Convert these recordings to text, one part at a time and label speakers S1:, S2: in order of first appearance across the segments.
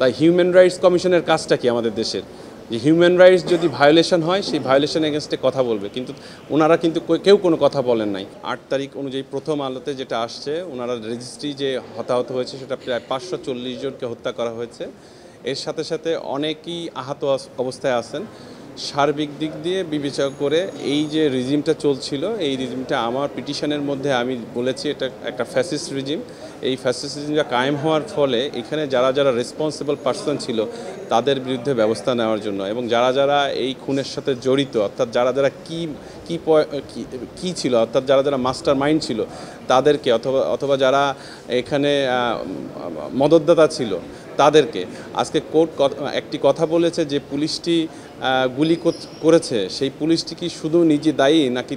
S1: তাই human rights কমিশনের কাজটা কি আমাদের দেশের? যে হিউম্যান রাইটস যদি ভায়োলেশন হয় সেই ভায়োলেশন এগেনস্টে কথা বলবে, কিন্তু ওনারা কিন্তু কেউ কোনো কথা বলেন নাই। ৮ তারিখ অনুযায়ী প্রথম আলোতে যেটা আসছে, ওনারা রেজিস্ট্রি যে হতাহত হয়েছে সেটা প্রায় ৫৪০ জনকে হত্যা করা হয়েছে। এর সাথে সাথে অনেকেই আহত অবস্থায় আছেন। সার্বিক দিক দিয়ে বিবেচনা করে এই যে রিজিমটা চলছিল, এই রিজিমটা আমার পিটিশনের মধ্যে আমি বলেছি এটা একটা ফ্যাসিস্ট রিজিম। এই ফ্যাসিস্ট রিজিমটা কায়েম হওয়ার ফলে এখানে যারা যারা রেসপন্সিবল পার্সন ছিল তাদের বিরুদ্ধে ব্যবস্থা নেওয়ার জন্য, এবং যারা যারা এই খুনের সাথে জড়িত, অর্থাৎ যারা যারা কি ছিল, অর্থাৎ যারা যারা মাস্টার মাইন্ড ছিল তাদেরকে, অথবা যারা এখানে মদতদাতা ছিল তাদেরকে। আজকে কোর্ট একটি কথা বলেছে যে পুলিশটি গুলি করেছে, সেই পুলিশটি কি শুধু নিজে দায়ী নাকি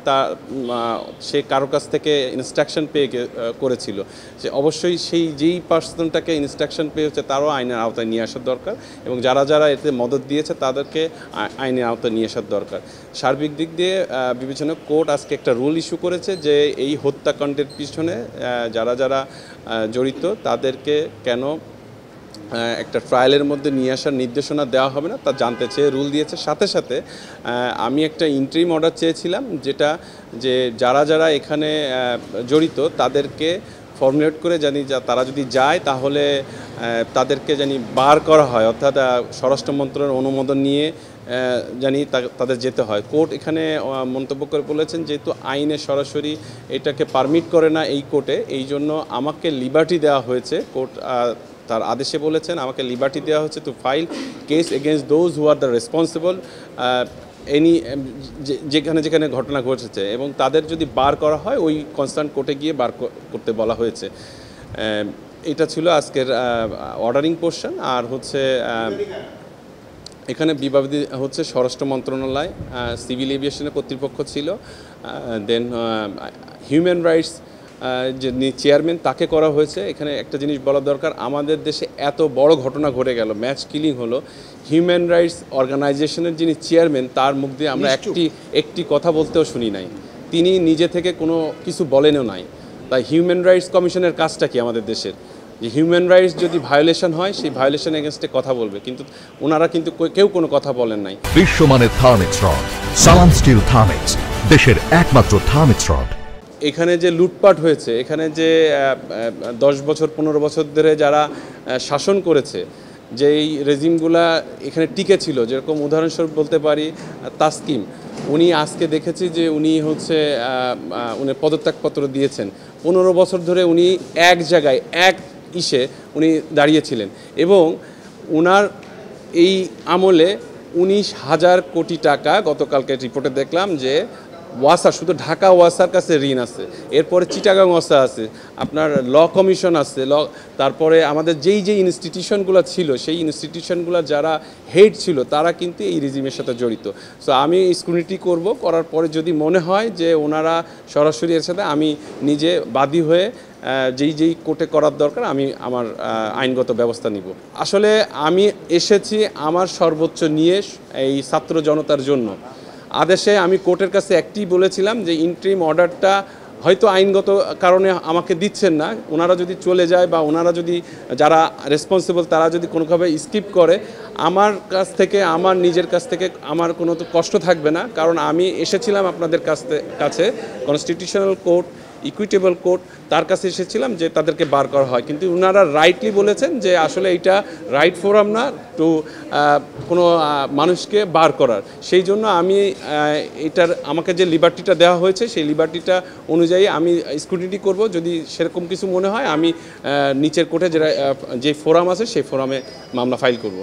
S1: সে কারো কাছ থেকে ইনস্ট্রাকশন পেয়ে করেছিল? যে অবশ্যই সেই যেই পার্সনটাকে ইনস্ট্রাকশন পেয়েছে তারও আইনের আওতায় নিয়ে আসার দরকার, এবং যারা যারা এতে মদত দিয়েছে তাদেরকে আইনের আওতায় নিয়ে আসার দরকার। সার্বিক দিক দিয়ে বিবেচনা কোর্ট আজকে একটা রুল ইস্যু করেছে যে এই হত্যাকাণ্ডের পিছনে যারা যারা জড়িত তাদেরকে কেন একটা ট্রায়ালের মধ্যে নিয়ে আসার নির্দেশনা দেওয়া হবে না তা জানতে চেয়ে রুল দিয়েছে। সাথে সাথে আমি একটা ইন্টারিম অর্ডার চেয়েছিলাম, যেটা যে যারা যারা এখানে জড়িত তাদেরকে ফর্মুলেট করে জানি তারা যদি যায় তাহলে তাদেরকে জানি বার করা হয়, অর্থাৎ স্বরাষ্ট্র মন্ত্রণালয়ের অনুমোদন নিয়ে জানি তাদের যেতে হয়। কোর্ট এখানে মন্তব্য করে বলেছেন যেহেতু আইনে সরাসরি এটাকে পারমিট করে না এই কোর্টে, এই জন্য আমাকে লিবার্টি দেওয়া হয়েছে। কোর্ট তার আদেশে বলেছেন আমাকে লিবার্টি দেওয়া হচ্ছে two file case against those who are the responsible যেখানে যেখানে ঘটনা ঘটেছে, এবং তাদের যদি বার করা হয় ওই কনসার্ন কোর্টে গিয়ে বার করতে বলা হয়েছে। এটা ছিল আজকের অর্ডারিং পোর্শন। আর হচ্ছে এখানে বিবাদী হচ্ছে স্বরাষ্ট্র মন্ত্রণালয়, সিভিল এভিয়েশনের কর্তৃপক্ষ ছিল, দেন হিউম্যান রাইটস যিনি চেয়ারম্যান তাকে করা হয়েছে। এখানে একটা জিনিস বলা দরকার, আমাদের দেশে এত বড় ঘটনা ঘটে গেল, ম্যাচ কিলিং হলো, হিউম্যান রাইটস অর্গানাইজেশনের যিনি চেয়ারম্যান তার মুখ দিয়ে আমরা একটি কথা বলতেও শুনি নাই, তিনি নিজে থেকে কোনো কিছু বলেনও নাই। তাই হিউম্যান রাইটস কমিশনের কাজটা কি আমাদের দেশের? যে হিউম্যান রাইটস যদি ভায়োলেশন হয় সেই ভায়োলেশন এগেনস্টে কথা বলবে, কিন্তু ওনারা কিন্তু কেউ কোনো কথা বলেন নাই।
S2: বিশ্বমানের থার্মিক্স রড, সালাম স্টিল থার্মিক্স, দেশের একমাত্র থার্মিক্স রড।
S1: এখানে যে লুটপাট হয়েছে, এখানে যে 10 বছর 15 বছর ধরে যারা শাসন করেছে, যেই রেজিমগুলা এখানে টিকে ছিল, যেরকম উদাহরণস্বরূপ বলতে পারি তাসকিম, উনি আজকে দেখেছি যে উনি উনি পদত্যাগপত্র দিয়েছেন। 15 বছর ধরে উনি এক জায়গায় উনি দাঁড়িয়েছিলেন, এবং উনার এই আমলে 19,000 কোটি টাকা গতকালকে রিপোর্টে দেখলাম যে ওয়াসা, শুধু ঢাকা ওয়াসার কাছে ঋণ আছে, এরপরে চিটাগাং ওয়াসা আছে, আপনার ল কমিশন আছে, তারপরে আমাদের যেই ইনস্টিটিউশনগুলো ছিল সেই ইনস্টিটিউশনগুলো যারা হেড ছিল তারা কিন্তু এই রিজিমের সাথে জড়িত। সো আমি স্ক্রুটিনি করার পরে যদি মনে হয় যে ওনারা সরাসরি এর সাথে, আমি নিজে বাদী হয়ে যেই কোর্টে করার দরকার আমি আমার আইনগত ব্যবস্থা নিব। আসলে আমি এসেছি আমার সর্বোচ্চ নিয়ে এই ছাত্র জনতার জন্য। আদেশে আমি কোর্টের কাছে একটি বলেছিলাম যে ইন্টারিম অর্ডারটা হয়তো আইনগত কারণে আমাকে দিচ্ছেন না, ওনারা যদি চলে যায় বা ওনারা যদি যারা রেসপন্সিবল তারা যদি কোনোভাবে স্কিপ করে, আমার কাছ থেকে, আমার নিজের কাছ থেকে আমার কোনো তো কষ্ট থাকবে না, কারণ আমি এসেছিলাম আপনাদের কাছে কনস্টিটিউশনাল কোর্ট, ইকুইটেবল কোর্ট, তার কাছে এসেছিলাম যে তাদেরকে বার করা হয়, কিন্তু ওনারা রাইটলি বলেছেন যে আসলে এটা রাইট ফোরাম না টু কোনো মানুষকে বার করার। সেই জন্য আমি আমাকে যে লিবার্টিটা দেওয়া হয়েছে সেই লিবার্টিটা অনুযায়ী আমি স্ক্রুটিনি করব। যদি সেরকম কিছু মনে হয় আমি নিচের কোর্টে যে ফোরাম আছে সেই ফোরামে মামলা ফাইল করব।